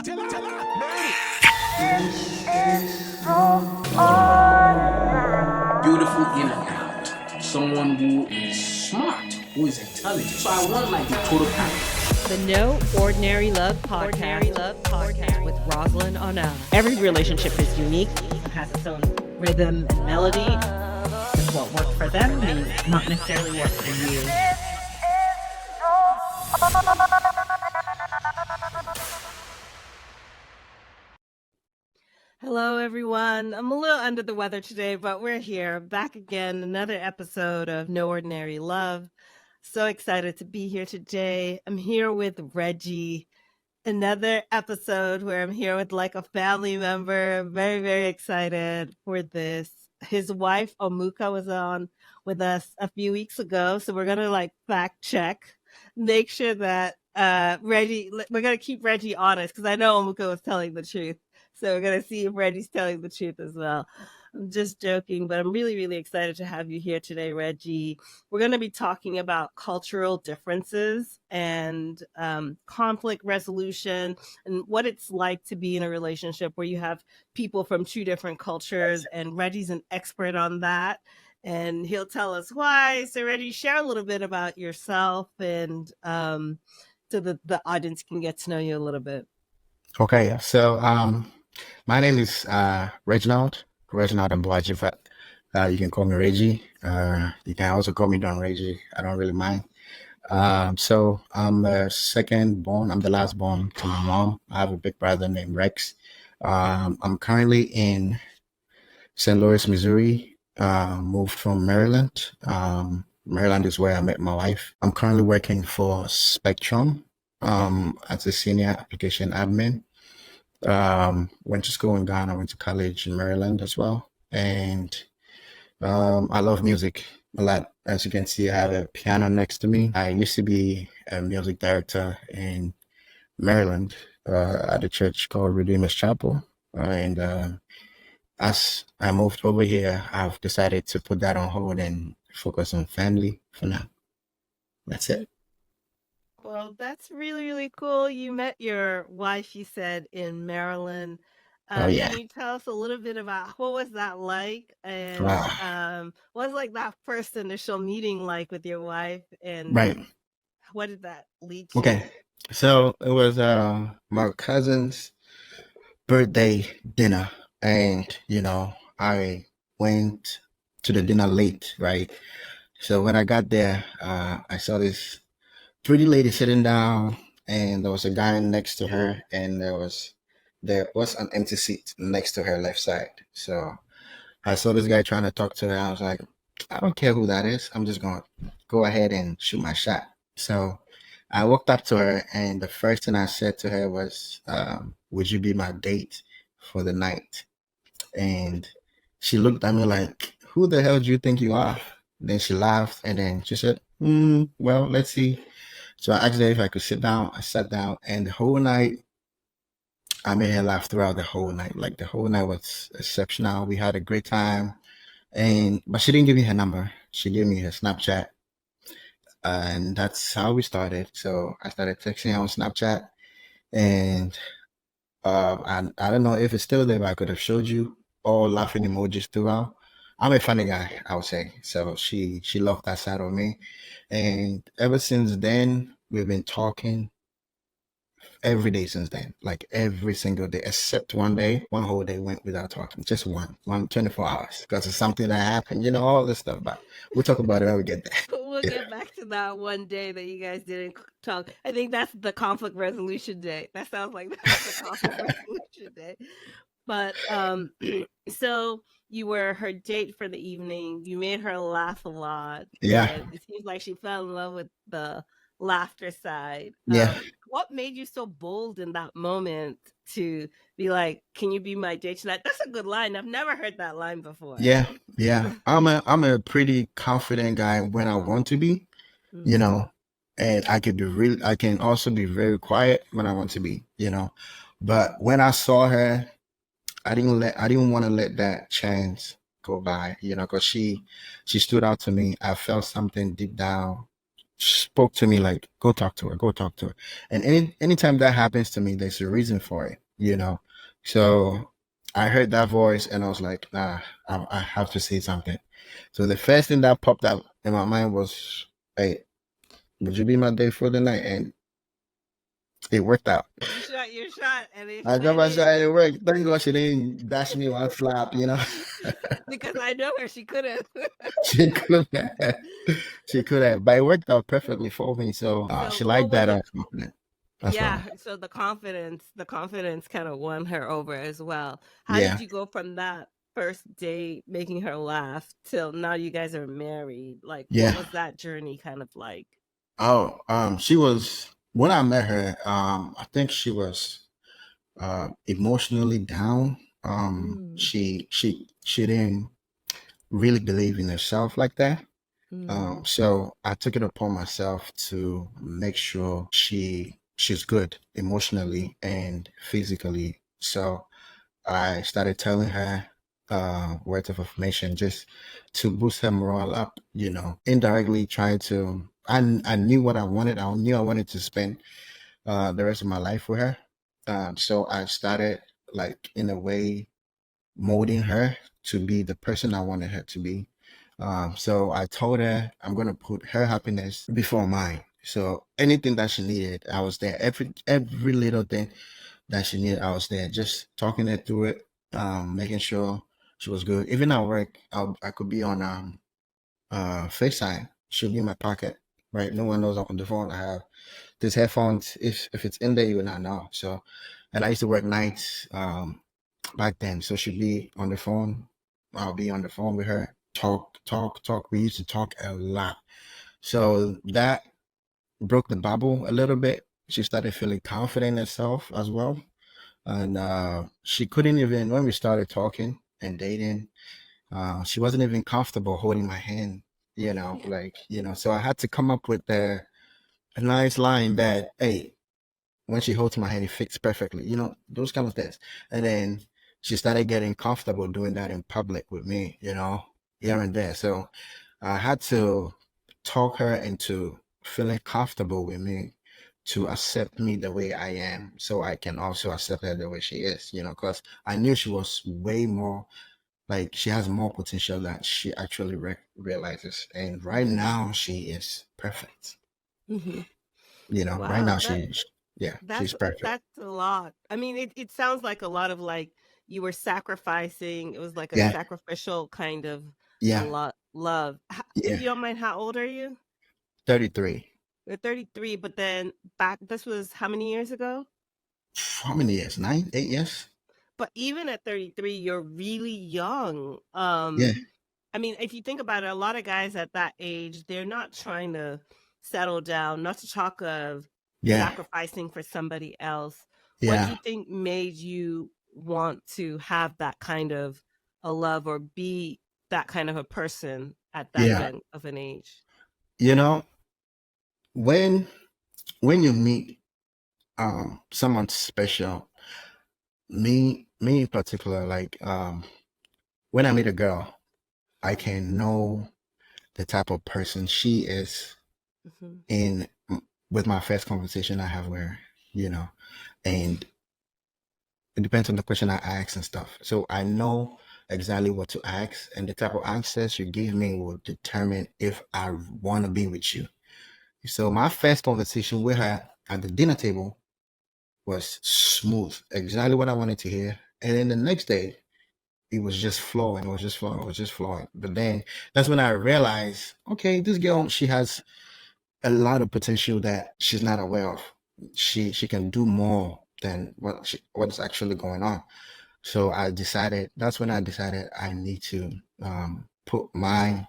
Beautiful in and out. Someone who is smart, who is intelligent. So I want like the total package. The No Ordinary Love Podcast, with Rosalind Ona. Every relationship is unique and has its own rhythm and melody. And what worked for them may not necessarily work for you. Hello, everyone. I'm a little under the weather today, but we're here, back again, another episode of No Ordinary Love. So excited to be here today. I'm here with Reggie. Another episode where I'm here with like a family member. Very, very excited for this. His wife, Emiko, was on with us a few weeks ago. So we're going to like fact check, make sure that we're going to keep Reggie honest because I know Emiko is telling the truth. So we're going to see if Reggie's telling the truth as well. I'm just joking, but I'm really, really excited to have you here today, Reggie. We're going to be talking about cultural differences and conflict resolution and what it's like to be in a relationship where you have people from two different cultures. And Reggie's an expert on that. And he'll tell us why. So Reggie, share a little bit about yourself and so that the audience can get to know you a little bit. Okay, so my name is Reginald Aboagye, but you can call me Reggie. You can also call me Don Reggie. I don't really mind. So I'm the second born. I'm the last born to my mom. I have a big brother named Rex. I'm currently in St. Louis, Missouri. Moved from Maryland. Maryland is where I met my wife. I'm currently working for Spectrum as a senior application admin. Went to school in Ghana, went to college in Maryland as well. And I love music a lot. As you can see, I have a piano next to me. I used to be a music director in Maryland at a church called Redeemer's Chapel. And as I moved over here, I've decided to put that on hold and focus on family for now. That's it. Well, that's really, really cool. You met your wife, you said, in Maryland. Yeah. Can you tell us a little bit about what was that like? And what was like that first initial meeting like with your wife? And Right. what did that lead to? Okay. So it was my cousin's birthday dinner. And, I went to the dinner late, right? So when I got there, I saw this pretty lady sitting down, and there was a guy next to her, and there was an empty seat next to her left side. So I saw this guy trying to talk to her. I was like, I don't care who that is. I'm just going to go ahead and shoot my shot. So I walked up to her, and the first thing I said to her was, would you be my date for the night? And she looked at me like, who the hell do you think you are? Then she laughed, and then she said, well, let's see. So I asked her if I could sit down. I sat down, and the whole night, I made her laugh throughout the whole night. Like, the whole night was exceptional. We had a great time. But she didn't give me her number. She gave me her Snapchat. And that's how we started. So I started texting her on Snapchat. And I don't know if it's still there, but I could have showed you all laughing emojis throughout. I'm a funny guy, I would say. So she loved that side of me. And ever since then, we've been talking every day since then, like every single day, except one whole day went without talking. Just one 24 hours, because it's something that happened, all this stuff. But we'll talk about it when we get there. We'll get back to that one day that you guys didn't talk. I think that's the conflict resolution day. That sounds like that's the conflict resolution day. But so you were her date for the evening. You made her laugh a lot. Yeah. And it seems like she fell in love with the laughter side. Yeah. What made you so bold in that moment to be like, can you be my date tonight? That's a good line. I've never heard that line before. Yeah. I'm a pretty confident guy when I want to be, and I can also be very quiet when I want to be, But when I saw her, I didn't want to let that chance go by, because she stood out to me. I felt something deep down spoke to me like, go talk to her, go talk to her. And anytime that happens to me, there's a reason for it, you know. So I heard that voice and I was like, nah, I have to say something. So the first thing that popped up in my mind was, hey, would you be my date for the night? And it worked out. You shot your shot, and it I got went my shot in. and it worked. Thank God she didn't dash me one slap, you know. Because I know her, she could have. She could have. She could have. But it worked out perfectly for me. So So she what liked was that it? compliment as well. Yeah, so the confidence kind of won her over as well. How did Yeah. you go from that first date making her laugh till now you guys are married? Like, what Yeah. was that journey kind of like? Oh, she was when I met her, I think she was emotionally down. Mm, She didn't really believe in herself like that. mm, So I took it upon myself to make sure she's good emotionally and physically. So I started telling her words of affirmation just to boost her morale up, you know, indirectly trying to I knew what I wanted. I knew I wanted to spend the rest of my life with her. So I started like in a way molding her to be the person I wanted her to be. So I told her I'm gonna put her happiness before mine. So anything that she needed, I was there. Every little thing that she needed, I was there, just talking her through it, making sure she was good. Even at work, I could be on FaceTime. She'll be in my pocket, right? No one knows I'm on the phone. I have these headphones. If it's in there, you will not know. So, and I used to work nights back then. So she'd be on the phone. I'll be on the phone with her. Talk, talk, talk. We used to talk a lot. So that broke the bubble a little bit. She started feeling confident in herself as well. And she couldn't even, when we started talking and dating, she wasn't even comfortable holding my hand, you know, yeah. like, you know, so I had to come up with a nice line that, hey, when she holds my hand, it fits perfectly, you know, those kind of things. And then she started getting comfortable doing that in public with me, you know, here and there. So I had to talk her into feeling comfortable with me to accept me the way I am so I can also accept her the way she is, you know, because I knew she was way more like she has more potential than she actually realizes. And right now she is perfect. Hmm. You know, right Wow, now yeah, that's she's perfect. that's a lot. I mean, it sounds like a lot of like you were sacrificing. It was like a Yeah, sacrificial kind of a yeah, lot love. If yeah. you don't mind, how old are you? 33. You're 33, but then back this was how many years ago? How many years? 9, 8 years? But even at 33, you're really young. Yeah, I mean, if you think about it, a lot of guys at that age, they're not trying to settle down, not to talk of yeah, sacrificing for somebody else. What do yeah, you think made you want to have that kind of a love or be that kind of a person at that yeah. young of an age? You know, when when you meet someone special, me in particular, like when I meet a girl, I can know the type of person she is Hmm. in with my first conversation I have with her, you know, and it depends on the question I ask and stuff. So I know exactly what to ask, and the type of answers you give me will determine if I want to be with you. So my first conversation with her at the dinner table was smooth, exactly what I wanted to hear. And then the next day, it was just flowing. It was just flowing. It was just flowing. But then that's when I realized, okay, this girl, she has a lot of potential that she's not aware of. She can do more than what's actually going on. So I decided. That's when I decided I need to put myself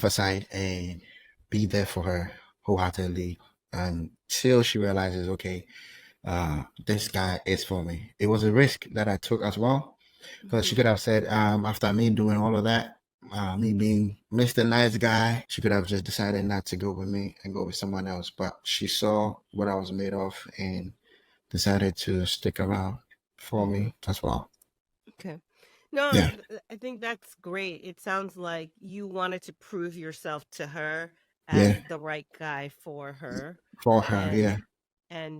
aside and be there for her wholeheartedly until she realizes, okay, this guy is for me. It was a risk that I took as well, because she Hmm. could have said, after me doing all of that, me being Mr. Nice Guy, she could have just decided not to go with me and go with someone else. But she saw what I was made of and decided to stick around for Hmm. me as well. Okay. No, Yeah, I think that's great. It sounds like you wanted to prove yourself to her as yeah, the right guy for her, for her, and yeah,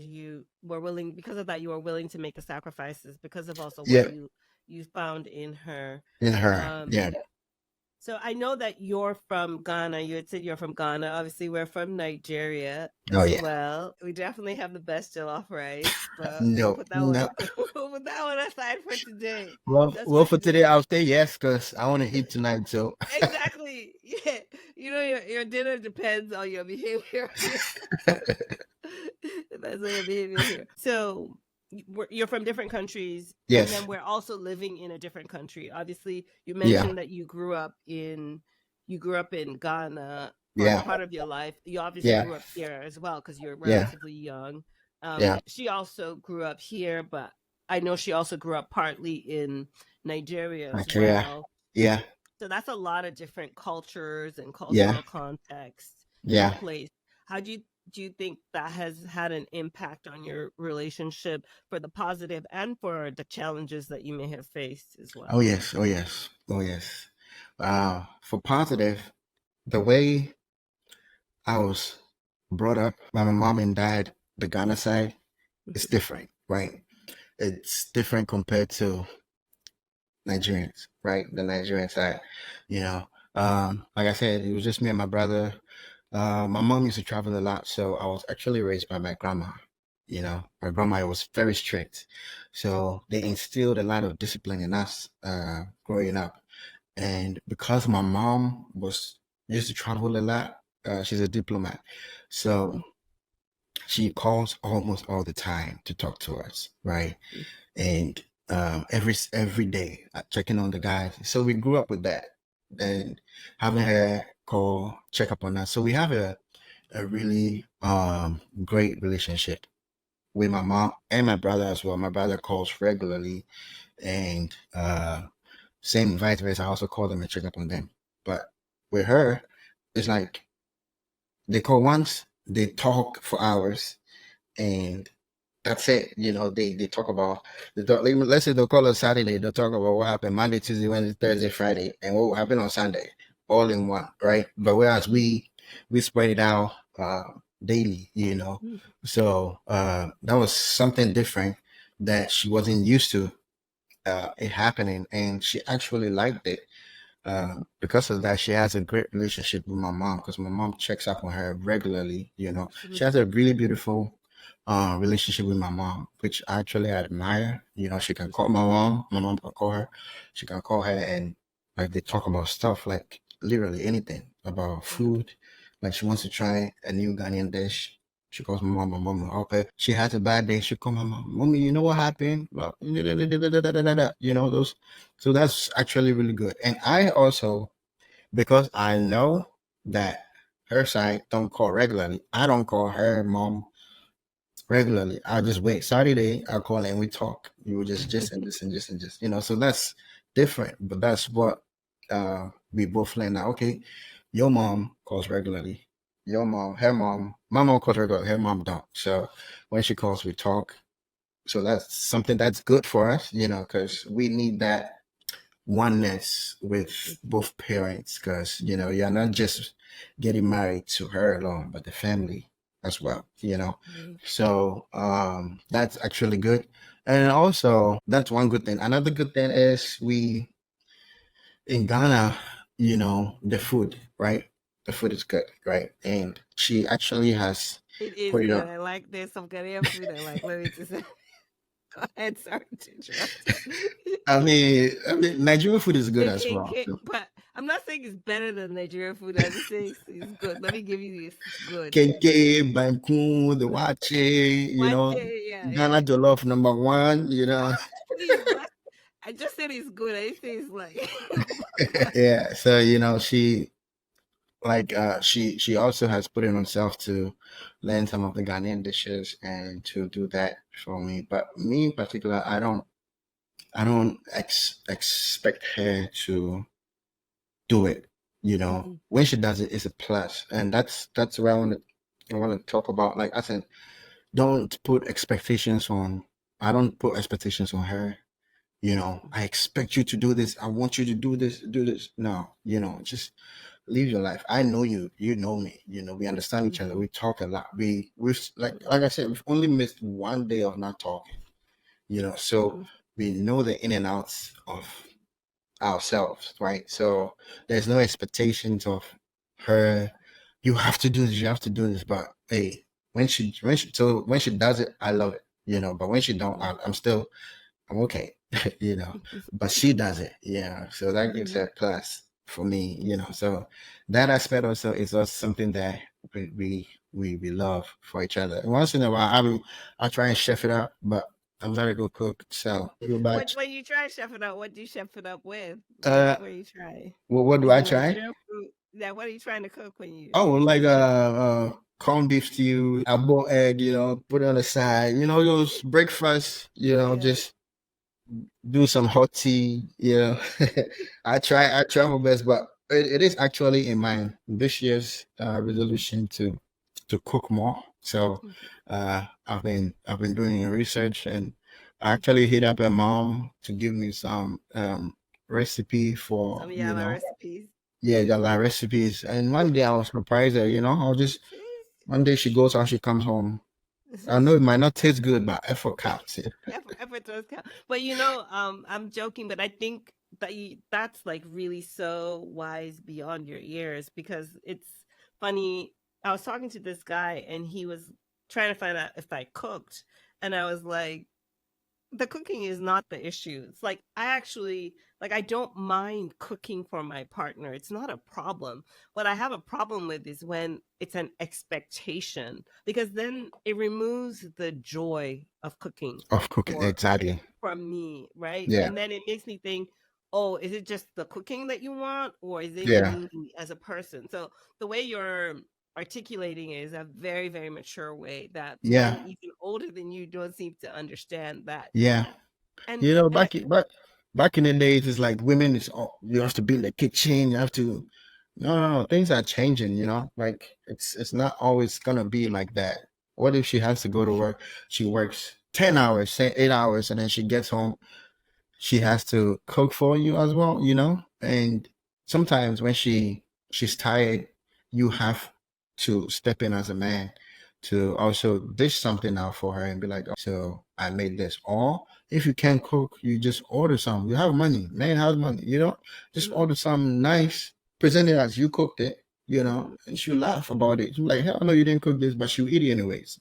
you were willing, because of that, you were willing to make the sacrifices because of also what yeah, you found in her. in her, Um, yeah. so I know that you're from Ghana. You had said you're from Ghana. Obviously, we're from Nigeria Oh as yeah. well. We definitely have the best jollof rice, but we'll No, put that one no. we'll put that one aside for today. That's Well, for for today, today. I'll say yes because I want to eat tonight. So, Exactly. Yeah. You know, your dinner depends on your behavior here. Depends on your behavior here. So you're from different countries, and then yes, we're also living in a different country. Obviously, you yeah, mentioned that you grew up in Ghana for yeah, part of your life. You obviously yeah, grew up here as well because you're yeah, relatively young. yeah. She also grew up here, but I know she also grew up partly in Nigeria as Nigeria, well. yeah, So that's a lot of different cultures and yeah, cultural context in yeah. place. How do you think that has had an impact on your relationship, for the positive and for the challenges that you may have faced as Oh well? yes, oh yes, oh yes. For positive, the way I was brought up by my mom and dad, the Ghana side, is different, right? It's different compared to Nigerians, right? The Nigerian side, you know. Like I said, it was just me and my brother. My mom used to travel a lot, so I was actually raised by my grandma. You know, my grandma was very strict, so they instilled a lot of discipline in us growing up. And because my mom was used to travel a lot, she's a diplomat, so she calls almost all the time to talk to us, right? And every day checking on the guys. So we grew up with that and having her call, check up on us. So we have a really great relationship with my mom and my brother as well. My brother calls regularly and same vice versa. I also call them and check up on them. But with her, it's like they call once, they talk for hours, and that's it. You know, they talk about let's say they'll call us Saturday, they'll talk about what happened Monday, Tuesday, Wednesday, Thursday, Friday, and what happened on Sunday, all in one, right? But whereas we spread it out daily, you know. Mm. So that was something different that she wasn't used to it happening, and she actually liked it. Because of that, she has a great relationship with my mom because my mom checks up on her regularly. You know, she has Absolutely. a really beautiful relationship with my mom, which I actually admire. You know, she can call my mom can call her, she can call her, and like they talk about stuff like literally anything about food. Like she wants to try a new Ghanaian dish. She calls my mom will help her. She has a bad day. She call my mom, mommy, you know what happened? Well, you know, those. So that's actually really good. And I also, because I know that her side don't call regularly, I don't call her mom regularly. I'll just wait. Saturday, I'll call and we talk. We will just and just and just and just, you know, so that's different. But that's what we both learned now. Okay, your mom calls regularly. Your mom, her mom, my mom calls regularly, her mom don't. So when she calls, we talk. So that's something that's good for us, you know, because we need that oneness with both parents because you know you're not just getting married to her alone but the family as well, you know. Mhm. So that's actually good. And also that's one good thing. Another good thing is we in Ghana, you know, the food, right? The food is good, right? And she actually has It is put it good. up. I like, there's some Ghanaian food I like. Let me just say. Go ahead. Sorry to interrupt. I mean Nigerian food is good as well. Okay, So but I'm not saying it's better than Nigerian food. I'm just saying it's good. Let me give you this. It's good. Kenke, Banku, the Wache, you Watch know, it. Yeah, Ghana yeah. Jollof number one, you know. Please, I just said it's good. I didn't say it's like. Yeah. So, you know, she she also has put it on herself to learn some of the Ghanaian dishes and to do that for me. But me in particular, I don't expect her to do it. You know, Mhm. when she does it, it's a plus. And that's where I want to talk about. Like I said, don't put expectations on I don't put expectations on her. You know, I expect you to do this. I want you to do this, do this. No, you know, just live your life. I know you, you know me. We understand each other. We talk a lot. We've like I said, we've only missed one day of not talking. So we know the in and outs of ourselves, right? So there's no expectations of her. You have to do this. You have to do this. But hey, when she does it, I love it. But when she don't, I'm okay. But she does it. So that gives her a plus for me. So that aspect also is also something that we love for each other. And once in a while, I'll try and chef it up, but I'm very good cook. So go back. When you try chef it up, what do you chef it up with? Uh, What do you try? what do Is I it try? Nigerian food? Yeah, what are you trying to cook when you Oh, like chef? corned beef stew, a boiled egg, put it on the side, those breakfast, Yeah. just do some hot tea, I try my best, but it is actually in my this year's resolution to cook more. So I've been doing research, and I actually hit up a mom to give me some recipe for, Some yama recipes. yeah, the like recipes. And one day I was surprised that, I'll just one day she goes out, she comes home. I know it might not taste good, but effort counts. Effort does count. But I'm joking, but I think that's like really so wise beyond your ears, because it's funny. I was talking to this guy and he was trying to find out if I cooked, and I was like, the cooking is not the issue. It's like I don't mind cooking for my partner. It's not a problem. What I have a problem with is when it's an expectation, because then it removes the joy of cooking Of cooking, for exactly. from me, right? Yeah, And then it makes me think, oh, is it just the cooking that you want, or is it yeah, me as a person? So the way you're articulating it is a very, very mature way that yeah, men even older than you don't seem to understand that. yeah. And You know, and I, back in the days, it's like women is you have to be in the kitchen. You have to. No, no, no. Things are changing. Like it's not always gonna be like that. What if she has to go to work? She works 10 hours, say 8 hours, and then she gets home. She has to cook for you as well. And sometimes when she's tired, you have to step in as a man to also dish something out for her and be like, "Oh, so I made this." Or if you can't cook, you just order some. You have money. Man has money. Just Mhm, order something nice, present it as you cooked it, mhm, and she'll laugh about it. She'll be like, hell no, you didn't cook this, but she'll eat it anyways.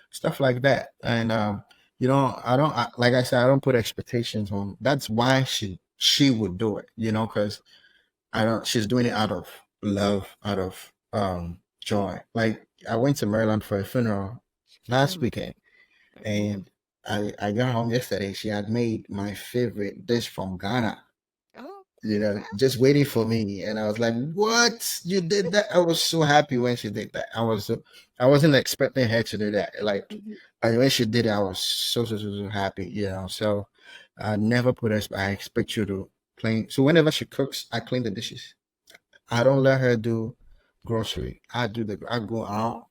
Stuff like that. And like I said, I don't put expectations on. That's why she would do it, because she's doing it out of love, out of joy. Like I went to Maryland for a funeral last mhm, weekend, mhm. and I got home yesterday. She had made my favorite dish from Ghana, Oh, just waiting for me. And I was like, "What? You did that?" I was so happy when she did that. I wasn't expecting her to do that. Like, mhm, and when she did it, I was so so so, so happy. So I never put her. I expect you to clean. So whenever she cooks, I clean the dishes. I don't let her do grocery. I go out,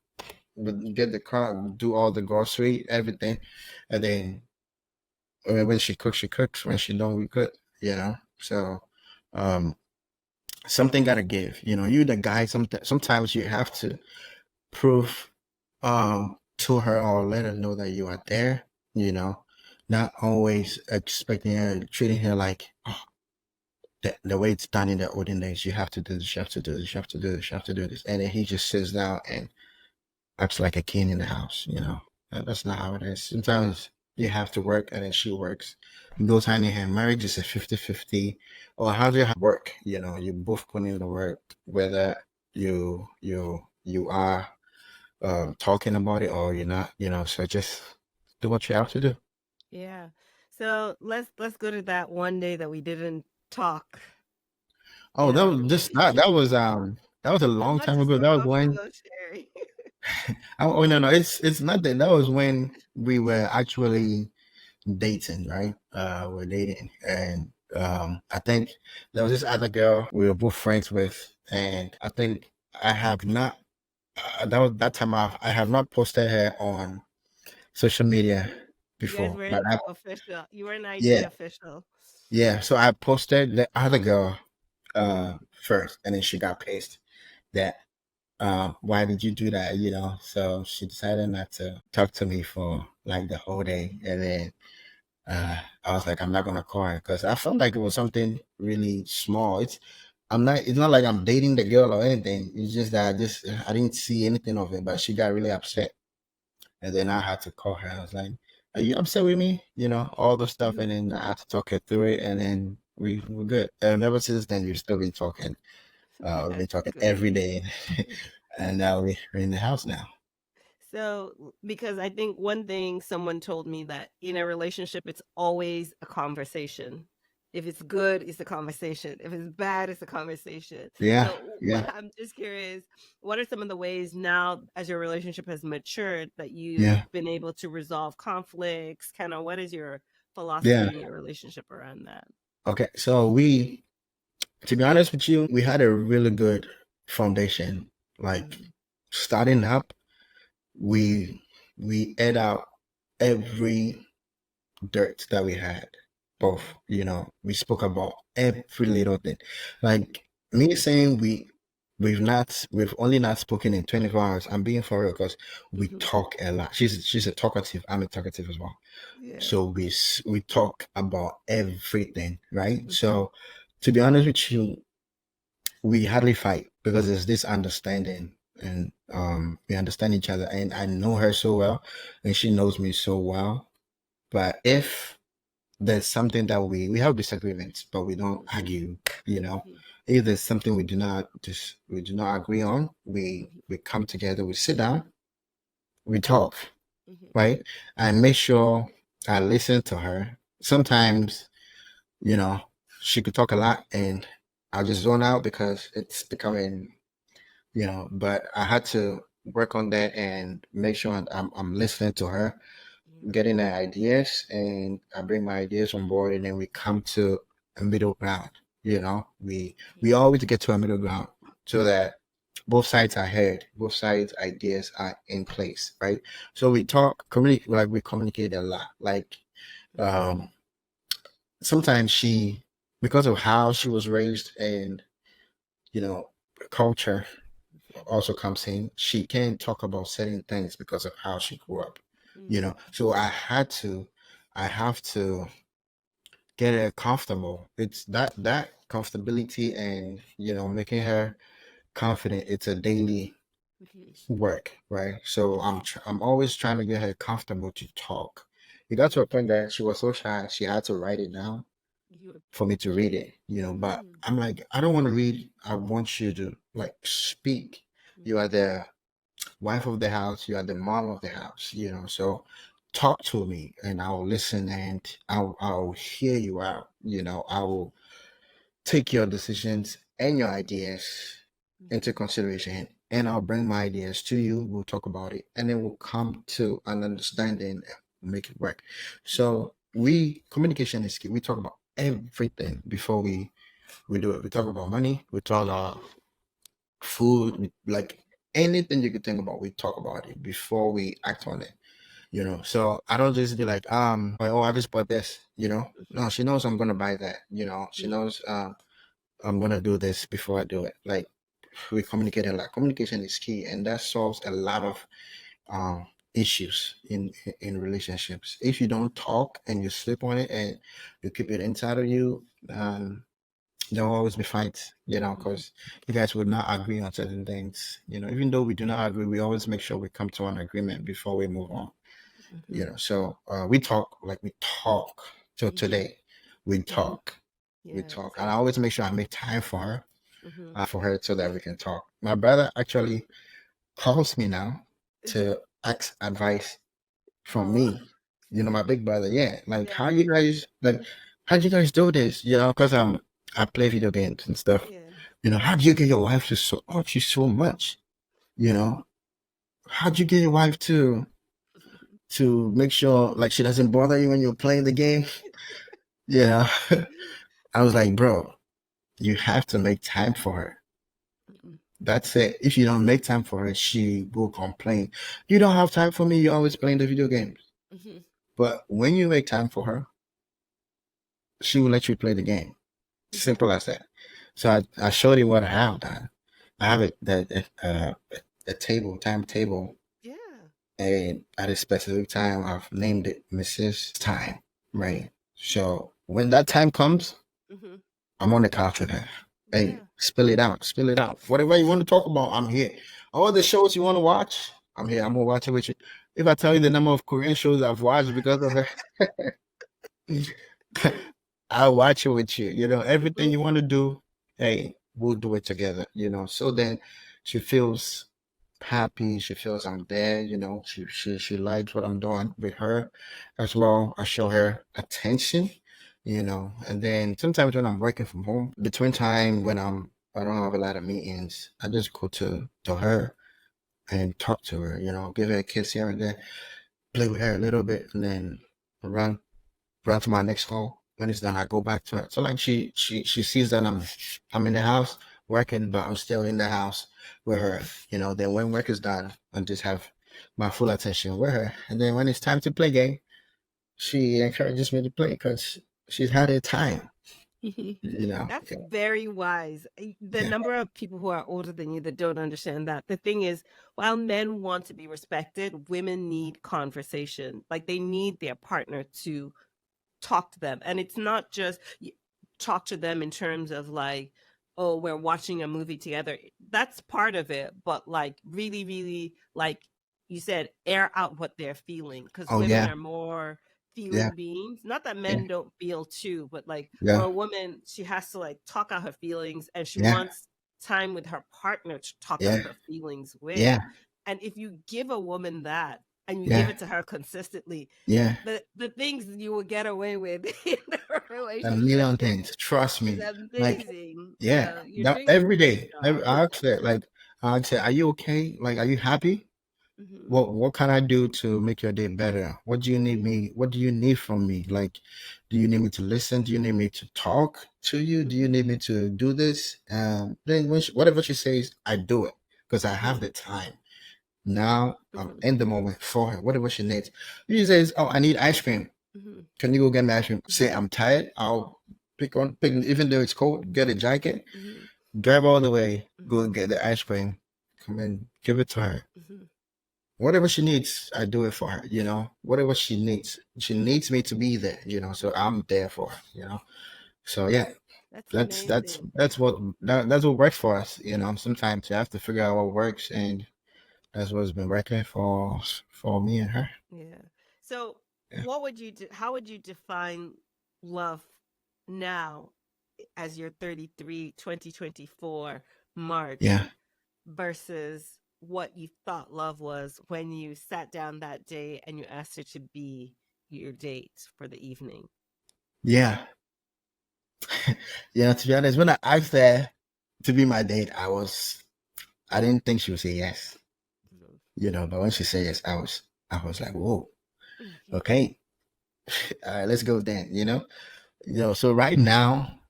get the car, do all the grocery, everything, and then when she cooks, she cooks. When she don't, we cook. So. Um, Something gotta give. You the guy. Sometimes you have to prove to her or let her know that you are there. You know, not always expecting her, treating her like the way it's done in the olden days. You have to do this. You have to do this. You have to do this. You have to do this. And then he just sits down and acts like a king in the house. That's not how it is. Sometimes you have to work, and then she works. It goes hand in hand. Marriage is a 50-50. Or how do you work? You both put in the work, whether you are talking about it or you're not. So just do what you have to do. yeah. So let's go to that one day that we didn't talk. Oh, that was just that was a How long much time is ago. so That was when comfortable sharing? oh no, no, it's nothing. That was when we were actually dating, right? We're dating, and I think there was this other girl we were both friends with, and I think I have not. That was that time I have not posted her on social media You guys before, but weren't official. You were an IG yeah, official. yeah. So I posted the other girl first, and then she got pissed that why did you do that? So she decided not to talk to me for like the whole day, and then I was like, I'm not gonna call her because I felt like it was something really small. It's not like I'm dating the girl or anything. It's just that I didn't see anything of it, but she got really upset. And then I had to call her. I was like, are you upset with me? All the stuff. And then I had to talk her through it. And then we were good. And ever since then, we've still been talking. We've been That's talking good. every day. And now we're in the house now. So, because I think one thing someone told me that in a relationship, it's always a conversation. If it's good, it's a conversation. If it's bad, it's a conversation. Yeah. So, Yeah. I'm just curious, what are some of the ways now, as your relationship has matured, that Yeah. you've been able to resolve conflicts? Kind of what is your philosophy Yeah. in your relationship around that? Okay. So to be honest with you, we had a really good foundation. Like Mhm. starting up, we aired out every dirt that we had. Both, we spoke about every little thing. Like me saying we've only not spoken in 24 hours. I'm being for real because we Mhm. talk a lot. She's a talkative. I'm a talkative as well. Yeah. So we talk about everything, right? Mhm. So to be honest with you, we hardly fight because there's this understanding, and we understand each other, and I know her so well and she knows me so well. But if there's something that we have disagreements, but we don't argue, you know. Mhm. If there's something we do not agree on, Mhm. we come together, we sit down, we talk, Mhm. right? I make sure I listen to her. Sometimes, you know, she could talk a lot and I'll just zone out because it's becoming, but I had to work on that and make sure I'm listening to her, Mhm. getting her ideas, and I bring my ideas on board, and then we come to a middle ground. We always get to a middle ground so that both sides are heard, both sides' ideas are in place, right? So we talk, communicate, like we communicate a lot. Like Mhm. um, sometimes because of how she was raised and you know culture also comes in. She can't talk about certain things because of how she grew up. Mhm. So I have to get her comfortable. It's that comfortability and making her confident. It's a daily Mhm. work, right? So Mhm. I'm always trying to get her comfortable to talk. It got to a point that she was so shy she had to write it down You. for me to read it, but Mm. I'm like, I don't want to read. I want you to like speak. You are Mhm. the wife of the house, you are the mom of the house, so talk to me and I'll listen and I'll hear you out. I will take your decisions and your ideas into Mhm. consideration, and I'll bring my ideas to you. We'll talk about it and then we'll come to an understanding and make it work. Mhm. So we communication is key. We talk about everything before we do it. We talk about money, we talk about food, like anything you could think about, we talk about it before we act on it. So I don't just be like, oh, I just bought this, no, she knows I'm gonna buy that, she Mhm. knows I'm gonna do this before I do it. Like we communicate a lot. Communication is key, and that solves a lot of issues in relationships. If you don't talk and you sleep on it and you keep it inside of you, there'll always be fights, Mhm. because you guys would not agree on certain things. Even though we do not agree, we always make sure we come to an agreement before we move on. Mhm. So we talk, like we talk till Mhm. today. We Mhm. talk, we Yes. talk, and I always make sure I make time Mhm. for her so that we can talk. My brother actually calls me now to ask advice from Oh. me. My big brother, yeah. Like Yeah. how do you guys do this? Because I play video games and stuff. Yeah. How do you get your wife to support you so much? You know, how do you get your wife to make sure like she doesn't bother you when you're playing the game? Yeah. I was like, bro, you have to make time for her. Mhm. That's it. If you don't make time for her, she will complain. You don't have time for me. You're always playing the video games. Mhm. But when you make time for her, she will let you play the game. Mhm. Simple as that. So I showed you what I have done. I have it that a table, timetable, Yeah. and at a specific time, I've named it Mrs. Time, right? So when that time comes, Hmm. I'm on the couch with her. Hey, Yeah. spill it out, spill it out. Whatever you want to talk about, I'm here. All the shows you want to watch, I'm here. I'm gonna watch it with you. If I tell you the number of Korean shows I've watched because of her, I'll watch it with you. You know, everything you want to do, hey, we'll do it together. You know, so then she feels happy. She feels I'm there. You know, she likes what I'm doing with her as well. I show her attention. You know, and then sometimes when I'm working from home, between time when I don't have a lot of meetings, I just go to her and talk to her. You know, give her a kiss here and there, play with her a little bit, and then run run to my next call. When it's done, I go back to it. So like she sees that I'm in the house working, but I'm still in the house with her. You know, then when work is done, I just have my full attention with her. And then when it's time to play game, she encourages me to play because she's had a time. You know, That's yeah, very wise. The yeah. number of people who are older than you that don't understand that. The thing is, while men want to be respected, women need conversation. Like they need their partner to talk to them. And it's not just talk to them in terms of like, oh, we're watching a movie together. That's part of it. But like, really, really, like you said, air out what they're feeling because Oh women yeah, are more yeah, feeling beings. Not that yeah, men don't feel too, but like for yeah, a woman, she has to like talk out her feelings and she yeah, wants time with her partner to talk out yeah, her feelings with. yeah, And if you give a woman that and you give yeah, it to her consistently, yeah. the things you will get away with in a A relationship million things. Trust is me. Like, amazing. yeah, You're that doing a every great day. job. I ask her, like, I say, are you okay? Like, are you happy? Hmm. What can I do to make your day better? What do you need me? What do you need from me? Like, do you need me to listen? Do you need me to talk to you? Do you Hmm. need me to do this? Then whatever she says, I do it because I have Hmm. the time. Now I'm Hmm. in the moment for her. Whatever she needs. If she says, "Oh, I need ice cream. Hmm. Can you go get me ice cream?" Say, Hmm. "I'm tired. I'll pick, even though it's cold, get a jacket, Hmm. drive all the way, go Hmm. and get the ice cream, come and give it to her. Hmm. Whatever she needs, I do it for her, you know. Whatever she needs. She needs me to be there, you know, so I'm there for her, you know. So yeah, That's that's amazing. that's what works for us, you know. Sometimes you have to figure out what works, and that's what's been working for me and her. Yeah. So, Yeah. what would you do? How would you define love now as you're 33, 2024 March Yeah. versus what you thought love was when you sat down that day and you asked her to be your date for the evening? Yeah. Yeah, to be honest, when I asked her to be my date, I didn't think she would say yes, you know, but when she said yes, I was like, whoa, okay, all right, let's go then, you know. You know, so right now,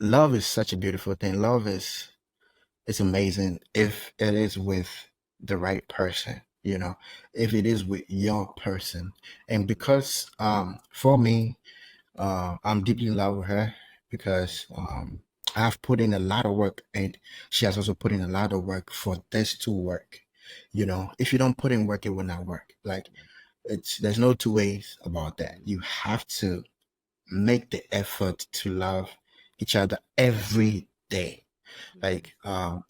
love is such a beautiful thing. Love is it's amazing if it is with the right person, you know, if it is with your person. And because for me, I'm deeply in love with her because I've put in a lot of work and she has also put in a lot of work for this to work. You know, if you don't put in work, it will not work. Like there's no two ways about that. You have to make the effort to love each other every day. Like,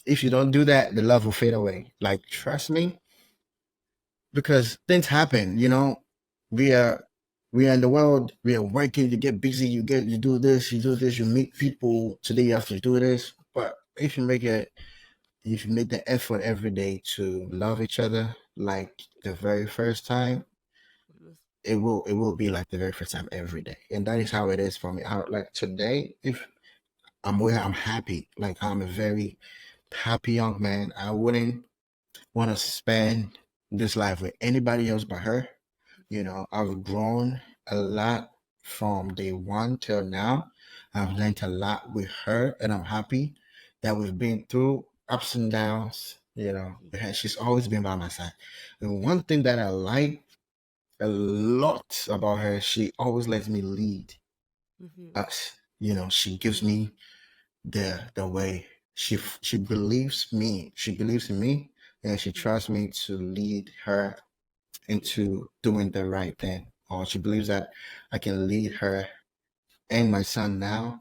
if you don't do that, the love will fade away. Like, trust me, because things happen, you know. We are we are in the world, we are working, you get busy, you do this, you meet people, today you have to do this. But if you make the effort every day to love each other like the very first time, it will be like the very first time every day. And that is how it is for me. Like today, if I'm happy, like I'm a very happy young man. I wouldn't want to spend this life with anybody else but her. You know, I've grown a lot from day one till now. I've learned a lot with her, and I'm happy that we've been through ups and downs. You know, and she's always been by my side. And one thing that I like a lot about her, she always lets me lead Hmm. us. You know, she gives me the way she believes me. She believes in me, and she trusts me to lead her into doing the right thing. Or she believes that I can lead her and my son now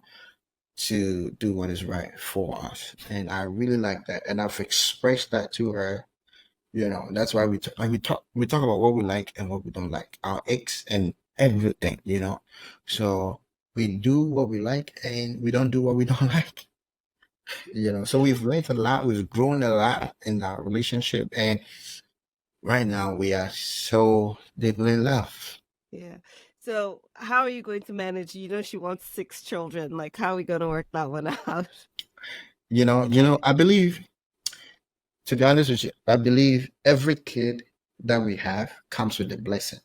to do what is right for us. And I really like that. And I've expressed that to her. That's why we talk about what we like and what we don't like, our aches and everything. So we do what we like and we don't do what we don't like. So we've learned a lot, we've grown a lot in our relationship, and right now we are so deeply in love. Yeah. So how are you going to manage? She wants 6 children. Like, how are we going to work that one out? I believe, to be honest with you, I believe every kid that we have comes with a blessing.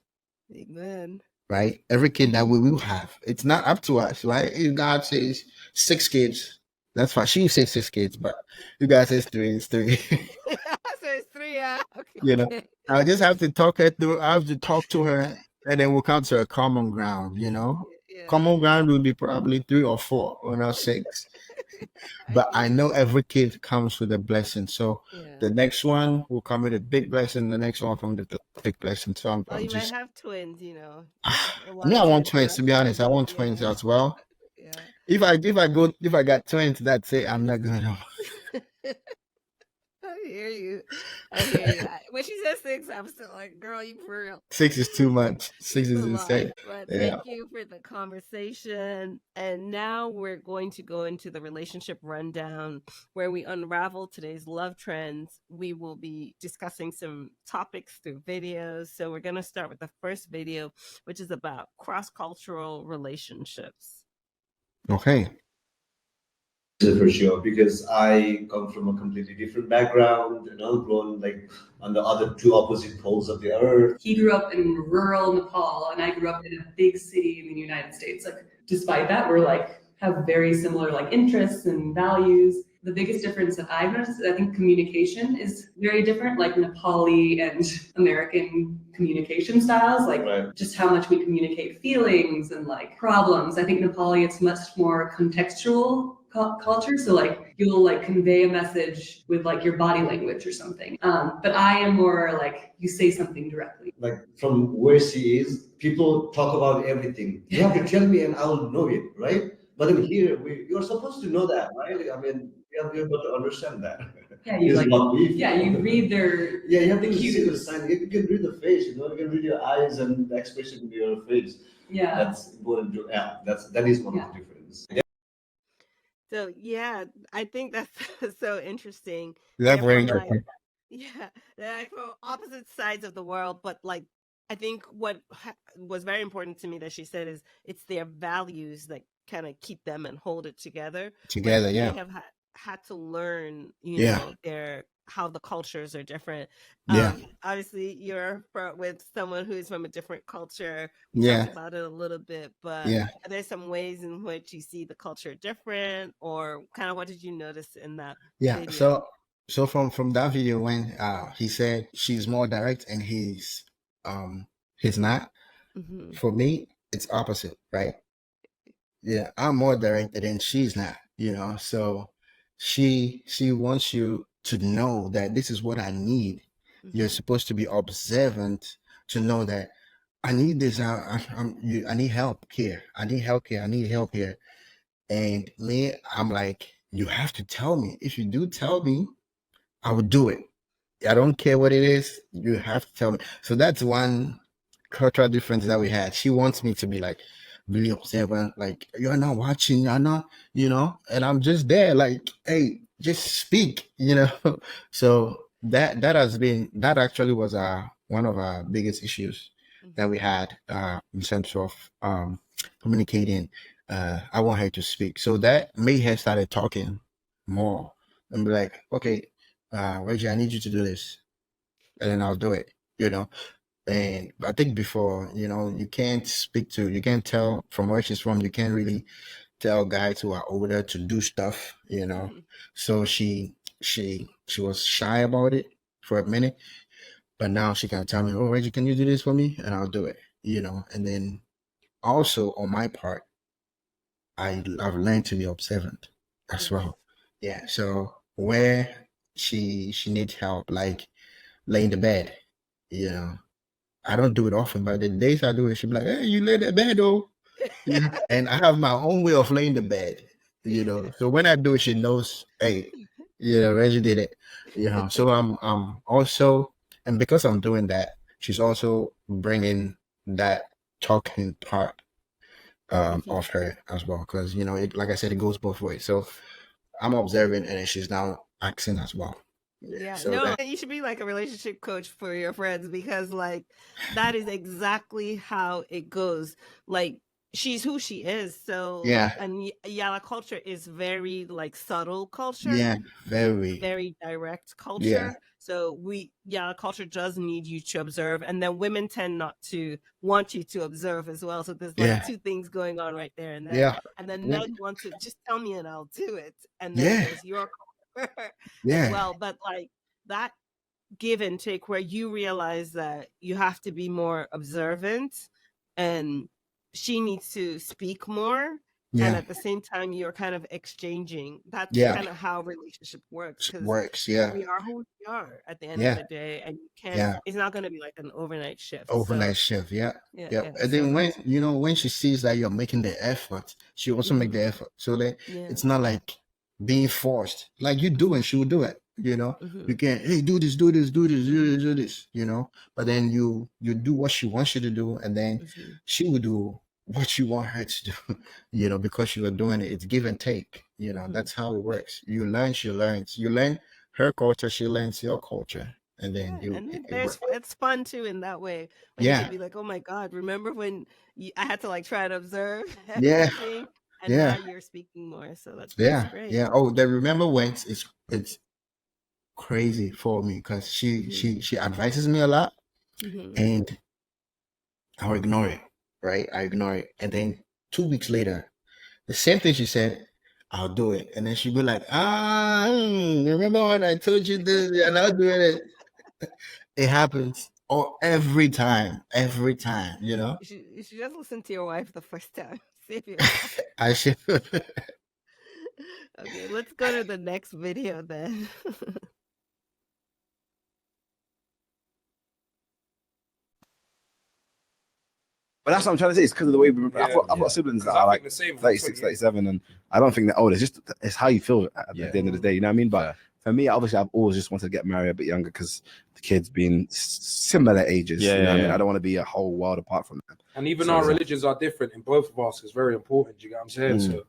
Amen. Right? Every kid that we will have. It's not up to us, right? If God says 6 kids, that's fine. She says 6 kids, but you guys says 3, it's 3. So it's 3, yeah. Okay. I just have to talk her through. I have to talk to her, and then we'll come to a common ground. Yeah. Common ground will be probably 3 or 4 or not 6. But I know every kid comes with a blessing. So the next one will come with a big blessing. The next one will come with a big blessing. So I'm you just. might have twins. I want twins. To be honest, I want twins as well. Yeah. If I got twins, that's it. I'm not gonna. I hear you. When she says 6, I'm still like, girl, you for real. 6 is too much. 6 is insane. But thank you for the conversation. And now we're going to go into the relationship rundown where we unravel today's love trends. We will be discussing some topics through videos. So we're going to start with the first video, which is about cross-cultural relationships. Okay. For sure, because I come from a completely different background, grown like on the other 2 opposite poles of the earth. He grew up in rural Nepal, and I grew up in a big city in the United States. Like, despite that, we're have very similar interests and values. The biggest difference that I've noticed is I think communication is very different, like Nepali and American communication styles, just how much we communicate feelings and problems. I think Nepali, it's much more contextual culture, so you'll convey a message with your body language or something, but I am more you say something directly. From where she is, people talk about everything. You have to tell me and I'll know it, right? But then here you're supposed to know that, right? I mean, you have to understand that. Yeah, you you read their you have to see the sign. You can read the face, you can read your eyes and the expression in your face. Yeah, that's important to that is one of the difference. So I think that's so interesting. They're from opposite sides of the world, but I think what was very important to me that she said is it's their values that kind of keep them and hold it together. Together, They have had to learn, how the cultures are different. Obviously, you're with someone who is from a different culture. We talked about it a little bit, but are there some ways in which you see the culture different, or kind of what did you notice in that video? So from that video when he said she's more direct and he's not, for me it's opposite, right? Yeah, I'm more direct and she's not, so she wants you to know that this is what I need. You're supposed to be observant to know that I need this. I need help here. I need help here. I need help here. And me, I'm like, you have to tell me. If you do tell me, I will do it. I don't care what it is. You have to tell me. So that's one cultural difference that we had. She wants me to be really observant, you're not watching, you're not, and I'm just there, hey, just speak, So that actually was one of our biggest issues that we had in terms of communicating. I want her to speak, so that made her started talking more and be like, okay, Reggie, I need you to do this, and then I'll do it, And I think before, you can't tell from where she's from. You can't really tell guys who are older to do stuff, So she was shy about it for a minute, but now she can tell me, oh, Reggie, can you do this for me? And I'll do it, And then also on my part, I've learned to be observant as well. Yeah. So where she needs help, like laying the bed, you know, I don't do it often, but the days I do it, she'll be like, "Hey, you lay the bed, oh." Yeah. And I have my own way of laying the bed, you know. So when I do it, she knows, hey, Reggie did it, you know. So I'm also, and because I'm doing that, she's also bringing that talking part of her as well, because like I said, it goes both ways. So I'm observing, and then she's now acting as well. Yeah, So no, that, you should be like a relationship coach for your friends because, like, that is exactly how it goes. Like, she's who she is. So, yeah, and Yala culture is very like subtle culture, yeah, very, very direct yeah, culture. So Yala culture does need you to observe, and then women tend not to want you to observe as well. So there's like yeah, two things going on right there, yeah, and then yeah, men want to just tell me and I'll do it, and then yeah, there's your culture as yeah, well. But like that give and take where you realize that you have to be more observant and she needs to speak more, and yeah, at the same time you're kind of exchanging. That's yeah. kind of how relationship works because Works, yeah, we are who we are at the end of yeah, the day, and you can't, yeah. it's not going to be like an overnight shift. So Overnight shift, yeah, yeah, yeah. yeah, And so then when that's when she sees that you're making the effort, she also make the effort. So that yeah. it's not like being forced. Like you do, and she will do it. You can't. Hey, do this, do this, do this, do this, do this. But then you do what she wants you to do, and then she will do what you want her to do. Because you are doing it. It's give and take. That's how it works. You learn, she learns. You learn her culture, she learns your culture, and then Yeah, and then it works. it's fun too in that way when you Yeah, can be like, oh my God, remember when I had to like try to observe yeah, everything, and now yeah, you're speaking more. So that's yeah, great. yeah. Oh, the remember when it's crazy for me because she advises me a lot, Hmm. and I'll ignore it, right? I ignore it, and then 2 weeks later, the same thing she said, I'll do it, and then she'll be like, remember when I told you this, and I'll do it. It happens, every time. You should just listen to your wife the first time. Save yourself. I should. Okay, let's go to the next video then. But that's what I'm trying to say. It's because of the way I've Yeah. got siblings that 'Cause I are like think the same. 36, Yeah. 37, and I don't think they're old. It's how you feel at Yeah. the end of the day. You know what I mean? But Fair. for me, obviously, I've always just wanted to get married a bit younger because the kids being similar ages. Yeah, you know what I mean? yeah. I don't want to be a whole world apart from them. And even So, our yeah. religions are different in both of us. It's very important. Do you get what I'm saying? Mm. So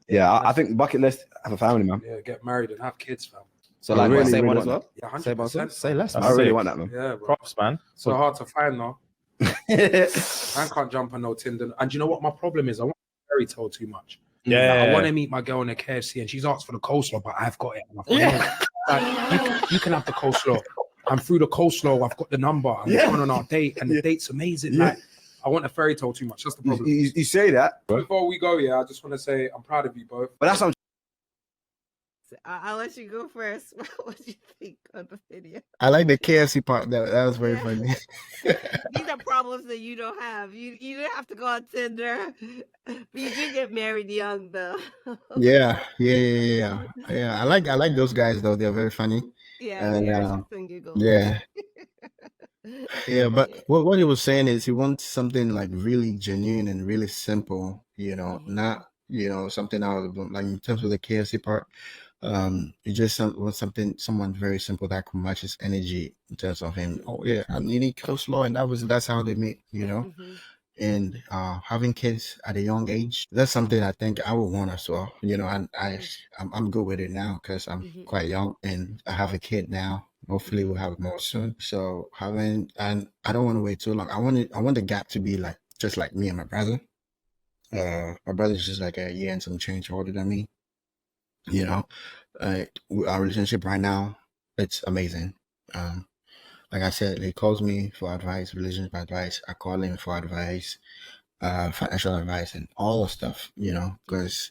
Yeah, I think bucket list, have a family, man. yeah, get married and have kids, fam. So Like, really, same really one want as well. Yeah, Same one as well. 100%. Say less, that. man. I really Sick. want that, man. Yeah, bro. Props, man. So hard to find now. I can't jump on no Tinder. And you know what my problem is? I want fairy tale too much. Yeah. Like, I want to meet my girl in a KFC and she's asked for the coleslaw, but I've got it. And I've got it. Like, you can have the coleslaw. I'm through the coleslaw. I've got the number. I'm going on our date, and the date's amazing. Yeah. Like, I want a fairy tale too much. That's the problem. You say that, bro. Before we go, I just want to say I'm proud of you both. But that's what I'll let you go first. What do you think of the video? I like the KFC part. That was very funny. These are problems that you don't have. You don't have to go on Tinder, but you do get married young, though. Yeah. I like those guys though. They're very funny. Yeah, And, they are shits and giggles. Yeah. Yeah, but what he was saying is he wants something like really genuine and really simple, not, something out of the blue. Like in terms of the KFC part, you just want someone very simple that can match his energy in terms of him. Oh yeah, I'm needing coleslaw, and that's how they meet, And having kids at a young age, that's something I think I would want as well. And I'm good with it now because I'm quite young and I have a kid now. Hopefully we'll have more soon. So and I don't want to wait too long. I want the gap to be like just like me and my brother. My brother's just like a year and some change older than me. Our relationship right now, it's amazing. Like I said, he calls me for advice, relationship advice. I call him for advice, financial advice, and all the stuff, because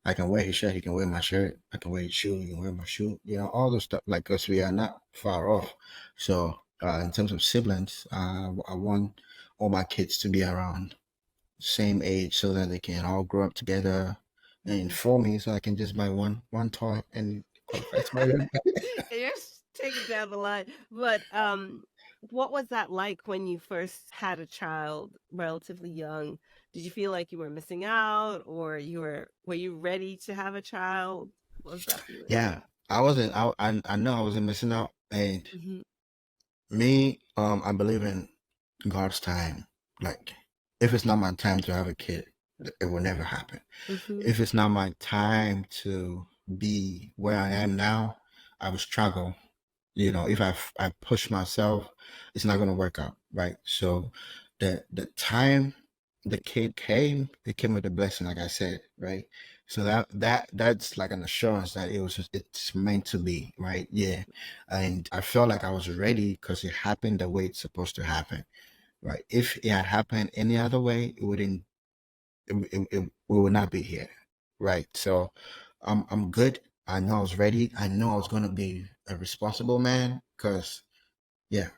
I can wear his shirt, he can wear my shirt. I can wear his shoe, he can wear my shoe, all the stuff, like, because we are not far off. So, in terms of siblings, I want all my kids to be around the same age so that they can all grow up together, and for me, so I can just buy one toy and qualifies my rent. You're taking down the line. But what was that like when you first had a child, relatively young? Did you feel like you were missing out, or were you ready to have a child? What was that feeling? Yeah, I wasn't. I know I wasn't missing out, and Hmm. me, I believe in God's time. Like, if it's not my time to have a kid, it will never happen. Hmm. If it's not my time to be where I am now, I will struggle. If I push myself, it's not gonna work out, right? So, the time the kid came, it came with a blessing, like I said, right? So that's like an assurance that it's meant to be, right? Yeah, and I felt like I was ready because it happened the way it's supposed to happen, right? If it had happened any other way, it wouldn't. We would not be here, right? So, I'm good. I know I was ready. I know I was gonna be a responsible man because, yeah,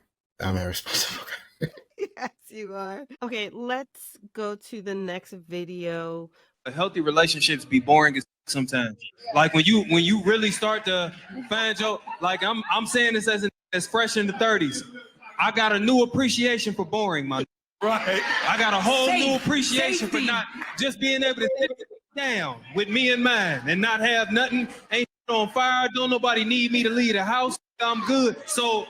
I'm a responsible guy. Yes, you are. Okay, let's go to the next video. Healthy relationships be boring as sometimes. Like when you really start to find your like I'm saying this as fresh in the 30s. I got a new appreciation for boring, my right. I got a whole new appreciation for not just being able to sit down with me and mine and not have nothing, ain't on fire, don't nobody need me to leave the house. I'm good. So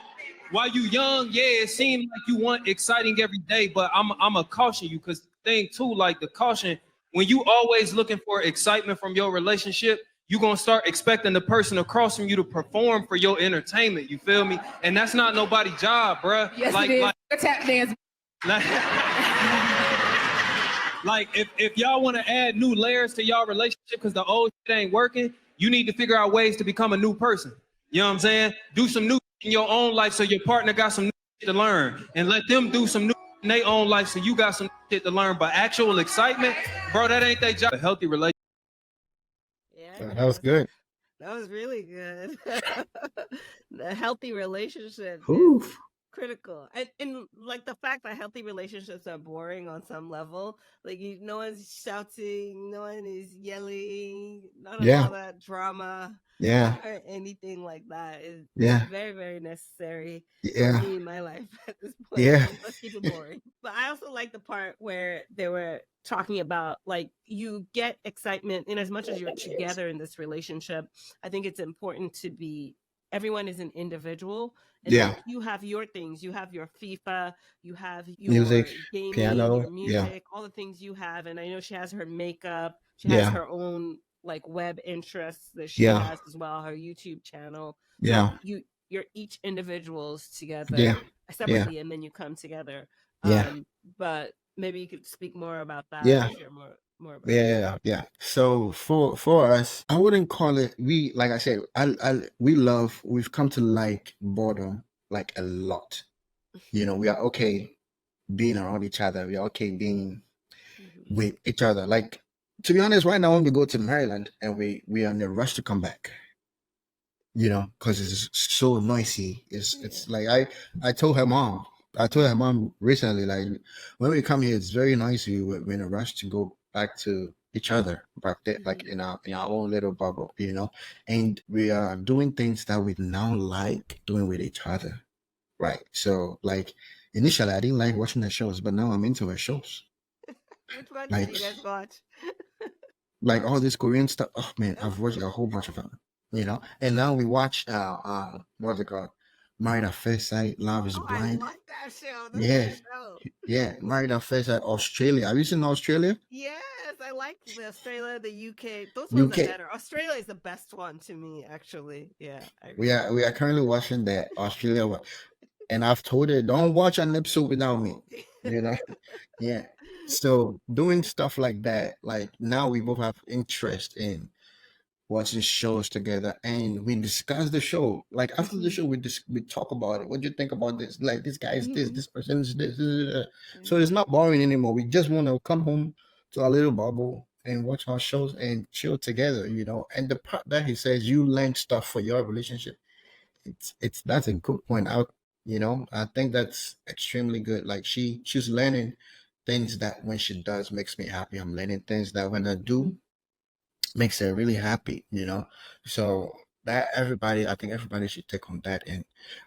while you young, yeah, it seems like you want exciting every day, but I'm a caution you because thing too, like the caution, when you always looking for excitement from your relationship, you're gonna start expecting the person across from you to perform for your entertainment. You feel me? And that's not nobody's job, bruh. Yes, it is. Tap dance. Like if y'all want to add new layers to y'all relationship because the old shit ain't working, you need to figure out ways to become a new person. You know what I'm saying? Do some new in your own life so your partner got some new shit to learn, and let them do some new in their own life so you got some shit to learn. But actual excitement, bro, that ain't their job. A healthy relationship. Yeah, That was good. that was really good. The healthy relationship is Oof. critical, and like the fact that healthy relationships are boring on some level. Like no one's shouting, no one is yelling, none of Yeah. all that drama Yeah. or anything like that is Yeah. very, very necessary for Yeah. me in my life at this point. Yeah. Let's keep it boring. But I also like the part where they were talking about like you get excitement in as much as you're together in this relationship. I think it's important to be everyone is an individual, and Yeah. like you have your things, you have your FIFA, you have your Music, gaming, piano. your Yeah. music, all the things you have. And I know she has her makeup, she has Yeah. her own like web interests that she Yeah. has as well, her YouTube channel. Yeah. So you're each individuals together Yeah. separately, and then you come together. Yeah. But maybe you could speak more about that. Yeah. Share more about Yeah. So for us, I wouldn't call it. We like I said, we've come to like boredom like a lot. We are okay being around each other. We are okay being Mhm. with each other. Like, to be honest, right now when we go to Maryland and we are in a rush to come back, because it's so noisy. It's like I told her mom. I told her mom recently, like, when we come here, it's very noisy. We're in a rush to go back to each other, back there, like in our own little bubble, and we are doing things that we now like doing with each other, right? So, like, initially, I didn't like watching the shows, but now I'm into the shows. Which one Like, did you guys watch? like all this Korean stuff. Oh man, I've watched a whole bunch of them. And now we watch what's it called? Married at First Sight, Love is Oh, I Blind. like that show. That's Yeah, my show. yeah, Married at First Sight, Australia. Have you seen Australia? Yes, I like the Australia, the UK. Those ones are UK. better. Australia is the best one to me, actually. Yeah, I We are currently watching the Australia one, and I've told her don't watch an episode without me. Yeah. So doing stuff like that, like now we both have interest in watching shows together, and we discuss the show. Like after the show, we talk about it. What do you think about this? Like this guy is this person is this. So it's not boring anymore. We just want to come home to our little bubble and watch our shows and chill together. And the part that he says you learn stuff for your relationship, it's that's a good point out. I think that's extremely good. Like she's learning things that when she does makes me happy. I'm learning things that when I do makes her really happy, you know. So that I think everybody should take on that and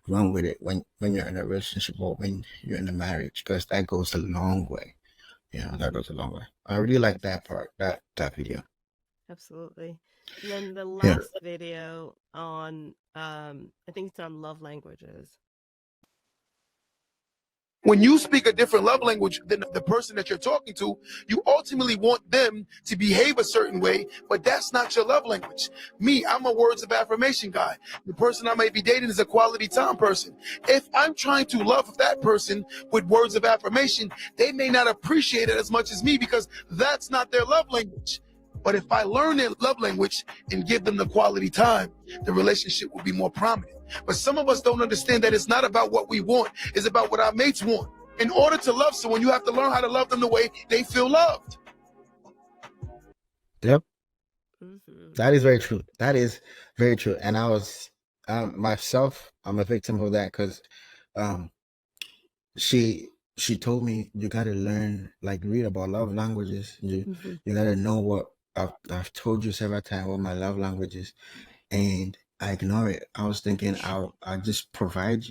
run with it when you're in a relationship or when you're in a marriage, because that goes a long way. You know, that goes a long way. I really like that part, that video. Absolutely. And then the Yeah. last video on, I think it's on love languages. When you speak a different love language than the person that you're talking to, you ultimately want them to behave a certain way, but that's not your love language. Me, I'm a words of affirmation guy. The person I might be dating is a quality time person. If I'm trying to love that person with words of affirmation, they may not appreciate it as much as me because that's not their love language. But if I learn their love language and give them the quality time, the relationship will be more prominent. But some of us don't understand that it's not about what we want, it's about what our mates want. In order to love someone, you have to learn how to love them the way they feel loved. Yep. Mm-hmm. That is very true. That is very true. And I was myself, I'm a victim of that because she told me you gotta learn, like, read about love languages. You gotta know what I've told you several times what my love language is, and I ignore it. I was thinking I'll just provide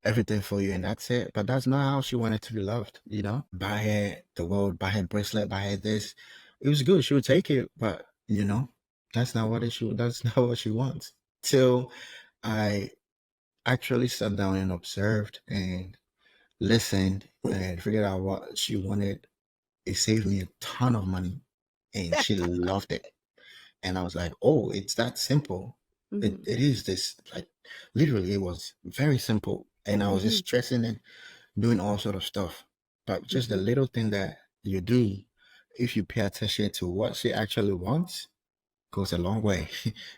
everything for you and that's it. But that's not how she wanted to be loved, you know? Buy her the world, buy her bracelet, buy her this. It was good. She would take it, but you know, that's not what that's not what she wants. Till I actually sat down and observed and listened and figured out what she wanted. It saved me a ton of money and she loved it. And I was like, oh, it's that simple. It is this, like, literally, it was very simple. And I was just stressing and doing all sort of stuff. But just the little thing that you do, if you pay attention to what she actually wants, goes a long way.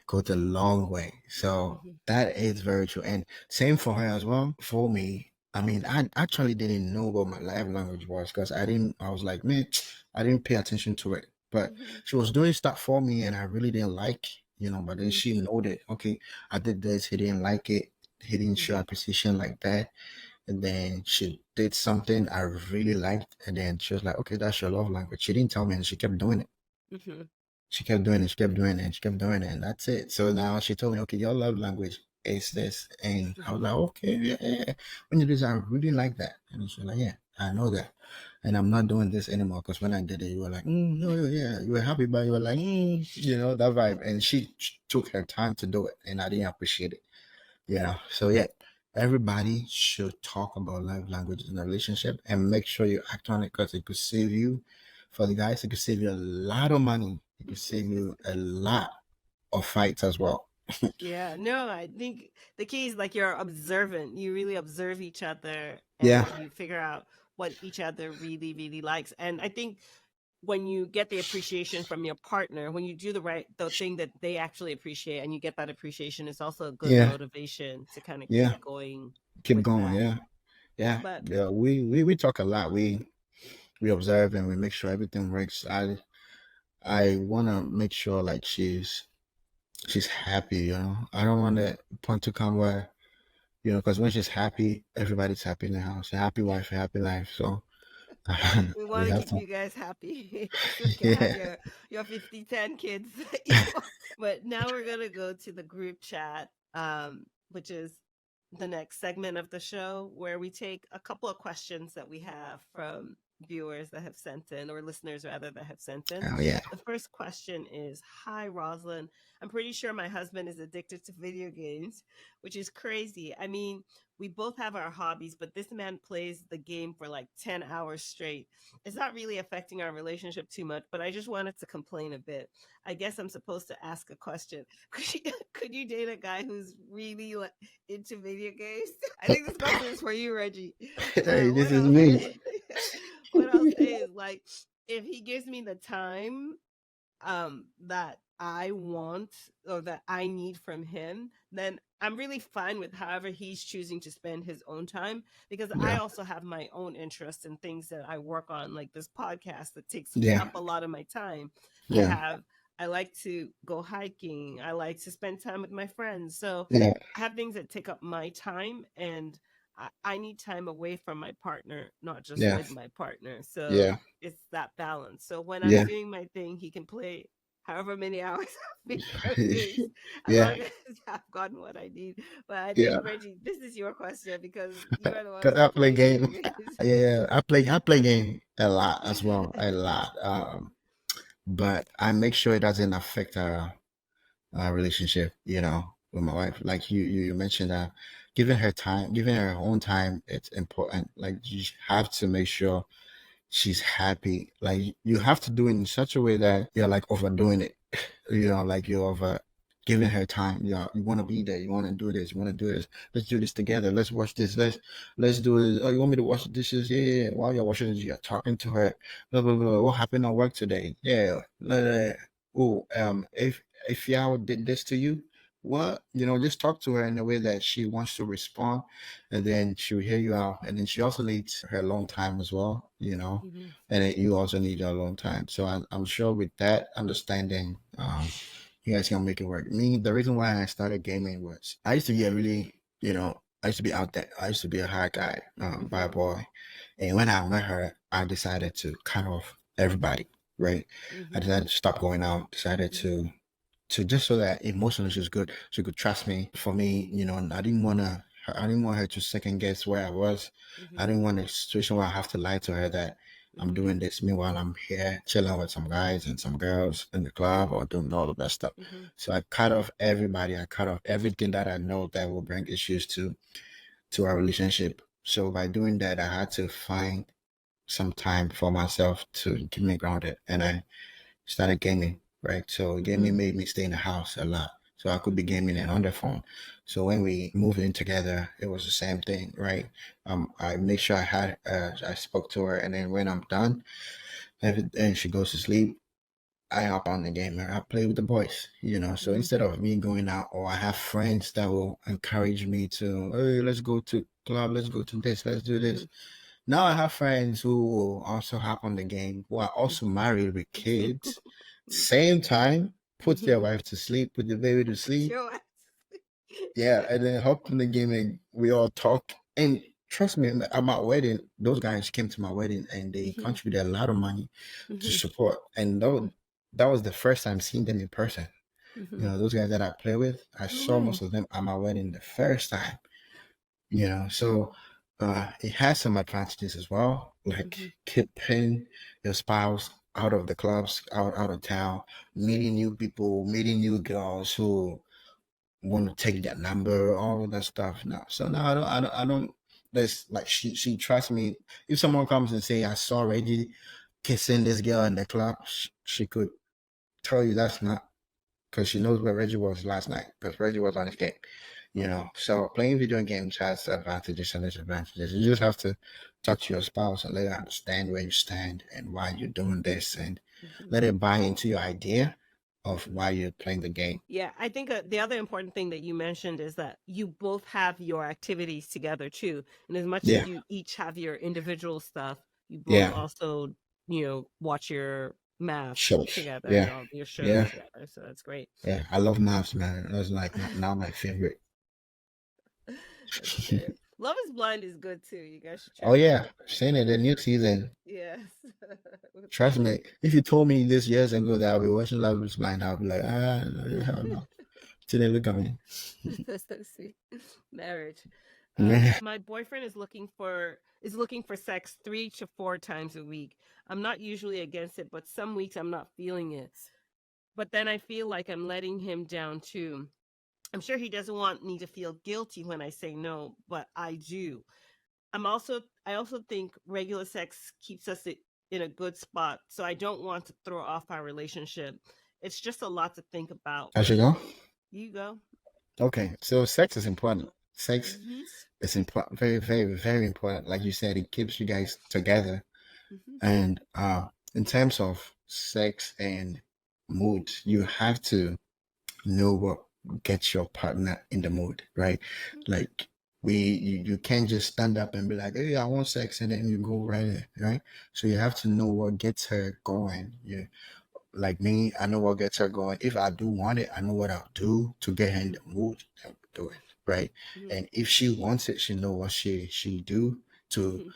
Goes a long way. So that is very true. And same for her as well. For me, I mean, I actually didn't know what my love language was because I was like, man, I didn't pay attention to it. But she was doing stuff for me and I really didn't like, you know, but then she noted, okay, I did this, he didn't like it, he didn't show appreciation like that. And then she did something I really liked, and then she was like, okay, that's your love language. She didn't tell me and she kept doing it. She kept doing it, she kept doing it, and she kept doing it, and that's it. So now she told me, okay, your love language is this. And I was like, okay, yeah. When you do this, I really like that. And she was like, yeah, I know that. And I'm not doing this anymore because when I did it, you were like, no, yeah, you were happy, but you were like, you know, that vibe. And she took her time to do it, and I didn't appreciate it. You know, so yeah, everybody should talk about love languages in a relationship and make sure you act on it because it could save you. For the guys, it could save you a lot of money. It could save you a lot of fights as well. Yeah, no, I think the key is like you're observant. You really observe each other and Yeah. you figure out what each other really, really likes. And I think when you get the appreciation from your partner, when you do the thing that they actually appreciate and you get that appreciation, it's also a good Yeah. motivation to kind of Yeah. keep going. Keep with going. that. Yeah. But Yeah. We talk a lot. We observe and we make sure everything works. I wanna make sure like she's happy, you know. I don't want that point to come where, you know, because when she's happy, everybody's happy in the house. A happy wife, a happy life. So we we want to have keep to. you guys happy so you can have Yeah. your 50-10 kids. But now we're gonna go to the group chat, which is the next segment of the show where we take a couple of questions that we have from viewers that have sent in, or listeners rather, that have sent in. Oh yeah. The first question is, hi Rosalind, I'm pretty sure my husband is addicted to video games, which is crazy. I mean, we both have our hobbies, but this man plays the game for like 10 hours straight. It's not really affecting our relationship too much, but I just wanted to complain a bit. I guess I'm supposed to ask a question. Could you date a guy who's really into video games? I think this question is for you, Reggie. Hey, this What is I'll me. say, what I'll say is, like, if he gives me the time that I want or that I need from him, then I'm really fine with however he's choosing to spend his own time, because I Yeah. also have my own interests and things that I work on, like this podcast that takes Yeah. up a lot of my time. Yeah. I like to go hiking. I like to spend time with my friends. So Yeah. I have things that take up my time, and I need time away from my partner, not just Yeah. with my partner. So Yeah. it's that balance. So when I'm Yeah. doing my thing, he can play however many hours I've been confused, as Yeah, long as I've gotten what I need. But I yeah. think, Reggie, this is your question because you are the one Cause who I play played game. video games. Yeah, I play game a lot as well, a lot. But I make sure it doesn't affect our relationship, with my wife. Like you mentioned that giving her time, giving her own time, it's important. Like you have to make sure she's happy. Like you have to do it in such a way that you're like overdoing it. Like you're over giving her time. You want to be there. You want to do this. You want to do this. Let's do this together. Let's watch this. Let's do it. Oh, you want me to wash the dishes? Yeah, yeah, yeah. While you're washing dishes, you're talking to her. Blah blah blah. What happened at work today? Yeah. Blah, blah, blah. Oh, if y'all did this to you, what? Just talk to her in a way that she wants to respond, and then she'll hear you out. And then she also needs her alone time as well. Mhm. And then you also need your alone time. So I'm sure with that understanding, you guys can make it work. Me, the reason why I started gaming was I used to be a really, I used to be out there. I used to be a hard guy, bad boy. And when I met her, I decided to cut off everybody, right? I decided to stop going out, decided to just so that emotionally she could trust me. For me, I didn't want her to second guess where I was. I didn't want a situation where I have to lie to her that I'm doing this. Meanwhile, I'm here chilling with some guys and some girls in the club or doing all of that stuff. So I cut off everybody. I cut off everything that I know that will bring issues to our relationship. So by doing that, I had to find some time for myself to keep me grounded, and I started gaming. Right, so gaming made me stay in the house a lot. So I could be gaming and on the phone. So when we moved in together, it was the same thing, right? I make sure I spoke to her, and then when I'm done, and she goes to sleep, I hop on the game and I play with the boys, So instead of me going out, or I have friends that will encourage me to, hey, let's go to club, let's go to this, let's do this. Now I have friends who will also hop on the game, who are also married with kids. Same time, put their wife to sleep, put the baby to sleep. Sure. Yeah, and then hop in the game and we all talk. And trust me, at my wedding, those guys came to my wedding and they contributed a lot of money to support. And that was the first time seeing them in person. Those guys that I play with, I saw most of them at my wedding the first time. So it has some advantages as well, like keeping your spouse out of the clubs, out of town, meeting new people, meeting new girls who want to take that number, all of that stuff. Now, so now I don't. There's like she trusts me. If someone comes and say I saw Reggie kissing this girl in the club, she could tell you that's not, because she knows where Reggie was last night, because Reggie was on his game. So playing video games has advantages and disadvantages. You just have to talk to your spouse and let her understand where you stand and why you're doing this, and let her buy into your idea of why you're playing the game. Yeah, I think the other important thing that you mentioned is that you both have your activities together too. And as much Yeah. as you each have your individual stuff, you both Yeah. also, watch your math Shows. together, Yeah. all your shows Yeah. together. So that's great. Yeah, I love maths, man. That's like now my favorite. That's good. Love is Blind is good too. You guys should check Oh it yeah, out. saying it, the new season. Yes. Trust me, if you told me this years ago that I'll be watching Love is Blind, I'll be like, hell no. Today, look at me. That's so sweet. Marriage. Yeah. My boyfriend is looking for sex 3 to 4 times a week. I'm not usually against it, but some weeks I'm not feeling it. But then I feel like I'm letting him down too. I'm sure he doesn't want me to feel guilty when I say no, but I do. I also think regular sex keeps us in a good spot, so I don't want to throw off our relationship. It's just a lot to think about. I should go. You go. Okay, so sex is important. Sex Mhm. is important, very, very, very important. Like you said, it keeps you guys together. Mhm. And in terms of sex and mood, you have to know what gets your partner in the mood, right? Like you can't just stand up and be like, hey, I want sex, and then you go right in, right? So you have to know what gets her going. Yeah. Like me, I know what gets her going. If I do want it, I know what I'll do to get her in the mood and do it, right? And if she wants it, she know what she do to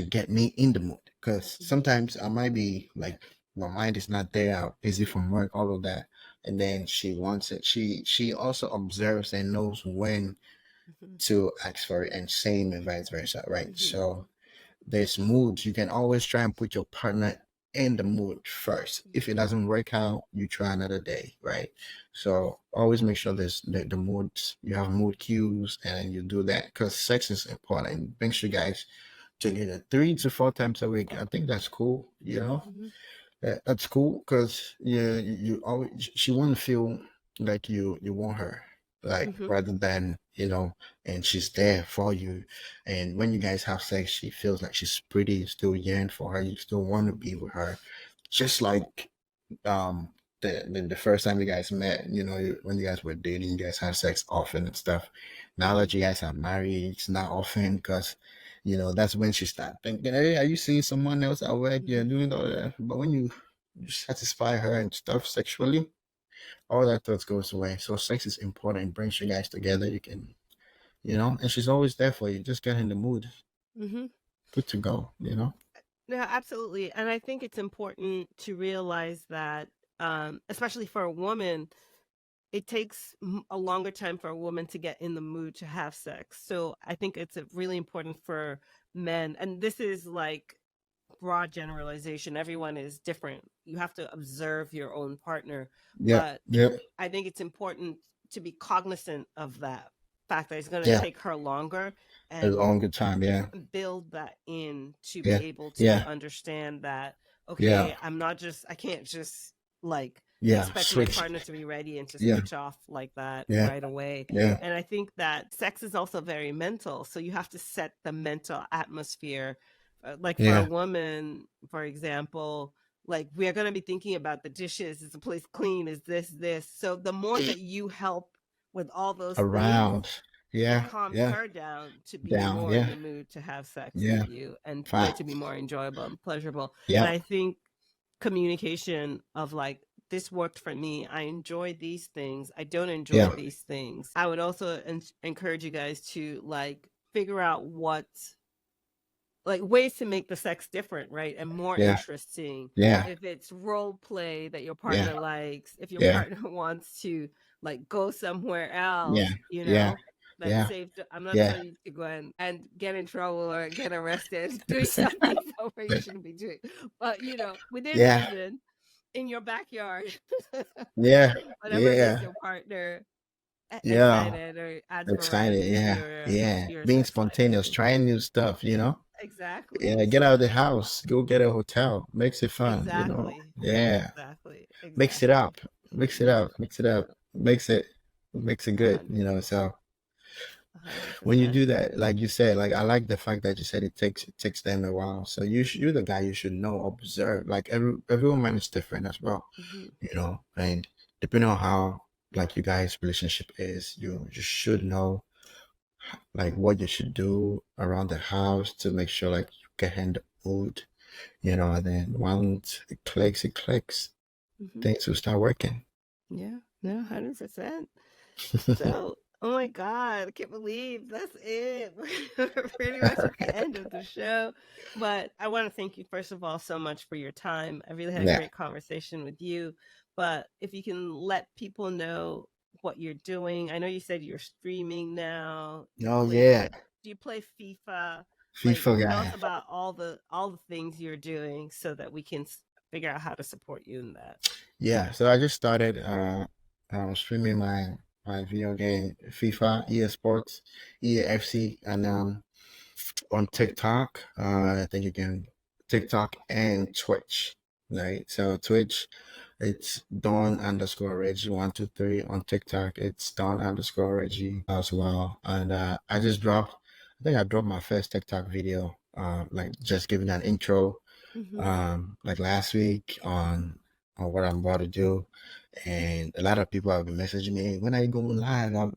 get me in the mood. Because sometimes I might be like my mind is not there, I'm busy from work, all of that. And then she wants it. She also observes and knows when Mhm. to ask for it, and same and vice versa, right? Mhm. So there's moods. You can always try and put your partner in the mood first. If it doesn't work out, you try another day, right? So always make sure there's the moods, you have mood cues, and you do that because sex is important. It brings you guys together 3 to 4 times a week. I think that's cool, you know? Mhm. That's cool because you always, she want to feel like you want her, like Mhm. rather than, and she's there for you. And when you guys have sex, she feels like she's pretty, you still yearn for her, you still want to be with her. Just like um the first time you guys met, when you guys were dating, you guys had sex often and stuff. Now that you guys are married, it's not often because that's when she start thinking, hey, are you seeing someone else at work? You're doing all that. But when you satisfy her and stuff sexually, all that thoughts goes away. So sex is important. It brings you guys together. You can, and she's always there for you. Just get in the mood. Mhm. Good to go. No, absolutely. And I think it's important to realize that, especially for a woman, it takes a longer time for a woman to get in the mood to have sex. So I think it's really important for men. And this is like broad generalization. Everyone is different. You have to observe your own partner. Yep. But Yep. I think it's important to be cognizant of that fact that it's going to Yeah. take her longer A and longer time. Yeah. build that in to Yeah. be able to Yeah. understand that, Yeah. okay, I can't just like Yeah. expect my Switch. partner to be ready and to Yeah. switch off like that Yeah. right away. Yeah. And I think that sex is also very mental. So you have to set the mental atmosphere. Like for a Yeah. woman, for example, like we are going to be thinking about the dishes. Is the place clean? Is this? So the more that you help with all those things, Around. it Yeah. calms Yeah. her down to be Down. more in Yeah. the mood to have sex Yeah. with you and for it Fine. to be more enjoyable and pleasurable. And Yeah. I think communication of like, this worked for me. I enjoy these things. I don't enjoy Yeah. these things. I would also encourage you guys to like figure out like ways to make the sex different, right? And more Yeah. interesting. Yeah. If it's role play that your Yeah. partner likes, if your Yeah. partner wants to like go somewhere else, Yeah. you Yeah. know, like Yeah. I'm not Yeah. telling you to go and get in trouble or get arrested doing something somewhere you shouldn't be doing. But within Yeah. reason, in your backyard, Yeah. whatever makes Yeah. your partner Yeah. excited or adds Excited. variety to Yeah. your Yeah. your Being sex life, I spontaneous, think. trying new stuff. Exactly. Yeah. Get out of the house. Go get a hotel. Makes it fun. Exactly. Yeah. Exactly. Mix it Exactly. up. Mix it up. Mix it up. Makes it good. 100%. So when you 100%. do that, like you said, like I like the fact that you said it takes them a while. So you're the guy, you should know, observe. Like every woman is different as well, Mhm. and depending on how like you guys' relationship is, you should know like what you should do around the house to make sure like you get in the mood, and then once it clicks, Mhm. things will start working. Yeah. No, 100%. So, oh my God, I can't believe that's it. We're pretty much at the end of the show. But I want to thank you, first of all, so much for your time. I really had a Yeah. great conversation with you. But if you can let people know what you're doing, I know you said you're streaming now. Oh yeah, Do you play FIFA? Like, FIFA tell guy. us about all the things you're doing so that we can figure out how to support you in that. Yeah, so I just started streaming my video game FIFA, EA Sports, EAFC, and on TikTok. I think you can TikTok and Twitch, right? So Twitch, it's Don_Reggie123. On TikTok, it's Don_Reggie as well. And I think I dropped my first TikTok video, like just giving an intro, like last week on what I'm about to do. And a lot of people have been messaging me, when are you going live? I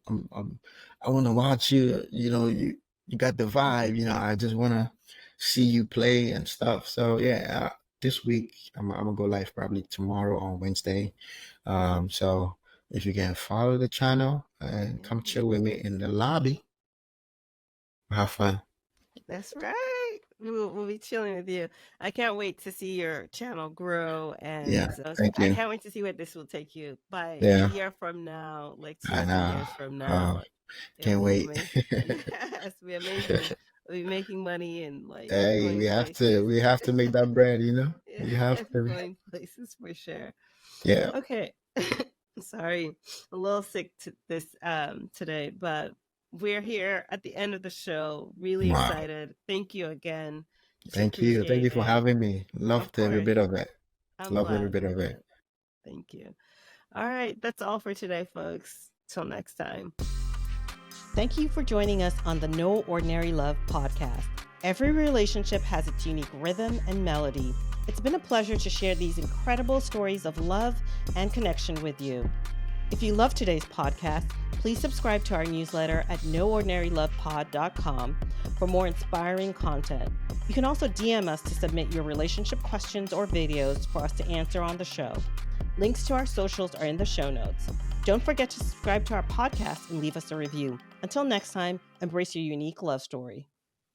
want to watch you. You got the vibe. I just want to see you play and stuff. So yeah, this week I'm gonna go live probably tomorrow on Wednesday. So if you can follow the channel and come chill with me in the lobby, have fun. That's right. We'll be chilling with you. I can't wait to see your channel grow, and Yeah, so thank I you. can't wait to see where this will take you by a Yeah, year from now, like I 2 or 3 know. years from Oh, now. It'll can't be wait. amazing. It's be amazing. We'll be making money and like Hey, going places. we have to make that bread, you know? We have Yeah, to. going places for sure. Yeah. Okay. Sorry, a little sick to this today, but we're here at the end of the show. Really Wow. excited. Thank you again. Just Thank you. Thank appreciate you for it. having me. Of Loved every course. bit of it. I'm Loved every glad. bit I'm of it. glad. Thank you. All right, that's all for today, folks. Till next time. Thank you for joining us on the No Ordinary Love podcast. Every relationship has its unique rhythm and melody. It's been a pleasure to share these incredible stories of love and connection with you. If you love today's podcast, please subscribe to our newsletter at noordinarylovepod.com for more inspiring content. You can also DM us to submit your relationship questions or videos for us to answer on the show. Links to our socials are in the show notes. Don't forget to subscribe to our podcast and leave us a review. Until next time, embrace your unique love story.